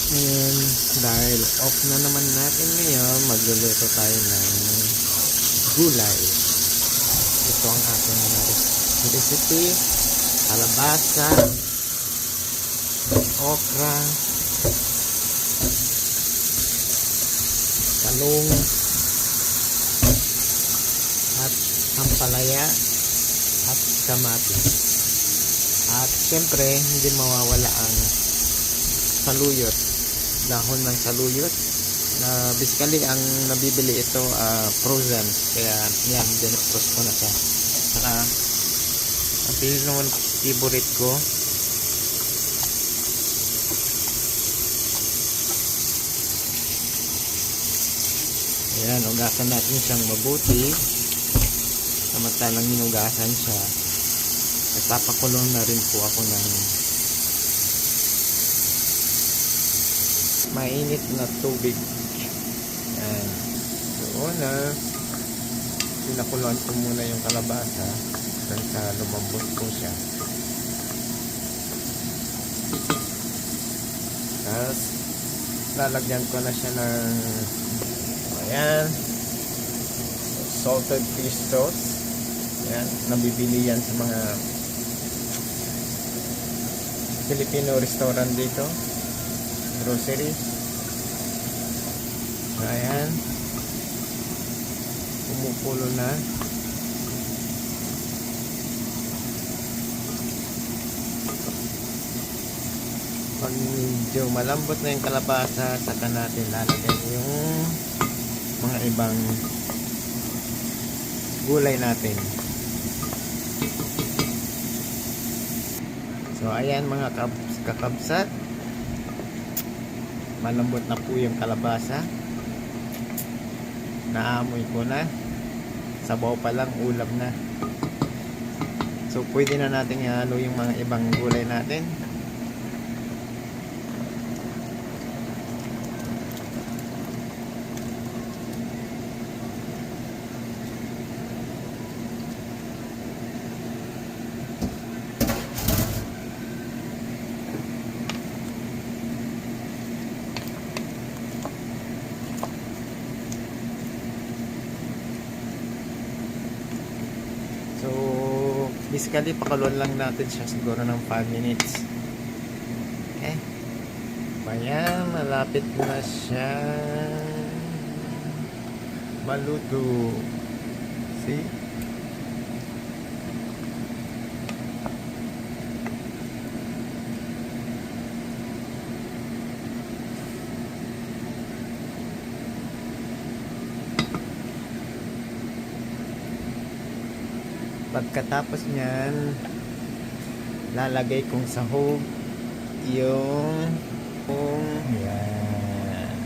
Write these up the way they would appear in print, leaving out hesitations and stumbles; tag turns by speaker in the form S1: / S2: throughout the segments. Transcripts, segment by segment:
S1: Ayan, dahil off na naman natin ngayon, magluluto tayo ng gulay. Ito ang ating recipe: kalabasa, okra, talong, at ampalaya, at kamatis. At syempre, hindi mawawala ang saluyot, dahon ng saluyot na basically ang nabibili ito frozen, kaya yan, dinapros ko na siya. Saka ang favorite ko, ayan, ugasan natin siyang mabuti. Samantalang hinugasan siya, nagpapakulong na rin po ako ng mainit na tubig. Ayan. So, una, pinakuloan ko muna yung kalabasa hanggang sa lumambot po siya. Tapos, lalagyan ko na siya ng ayan, salted fish sauce. Ayan, nabibili yan sa mga Filipino restaurant dito, grocery. Ayan, kumukulo na. Pag medyo malambot na yung kalabasa, saka natin lalagyan yung mga ibang gulay natin. So ayan mga kakabsat, malambot na po yung kalabasa. Naamoy ko na, sabaw pa lang, ulam na. So pwede na natin ihalo yung mga ibang gulay natin. So, basically, pakuluan lang natin siya siguro ng 5 minutes. Okay. Ayan, malapit na siya maluto. See? Pagkatapos niyan, lalagay kong sahog yung yan,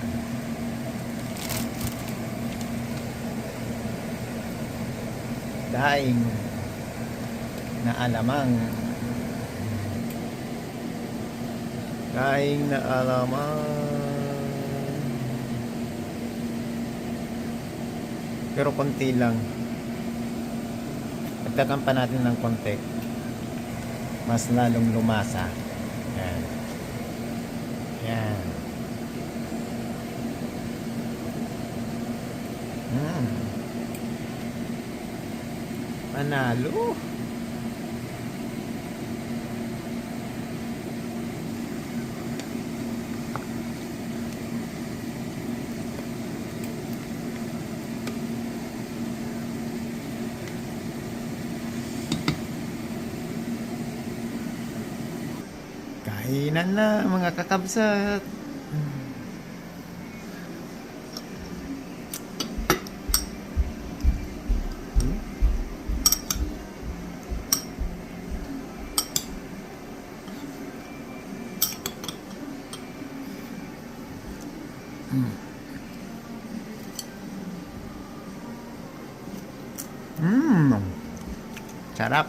S1: daing na alamang, pero konti lang. Pagtagan pa natin ng konti, mas lalong lumasa. Yan. Yan. Panalo. Kainan na mga kakabsat. Sarap.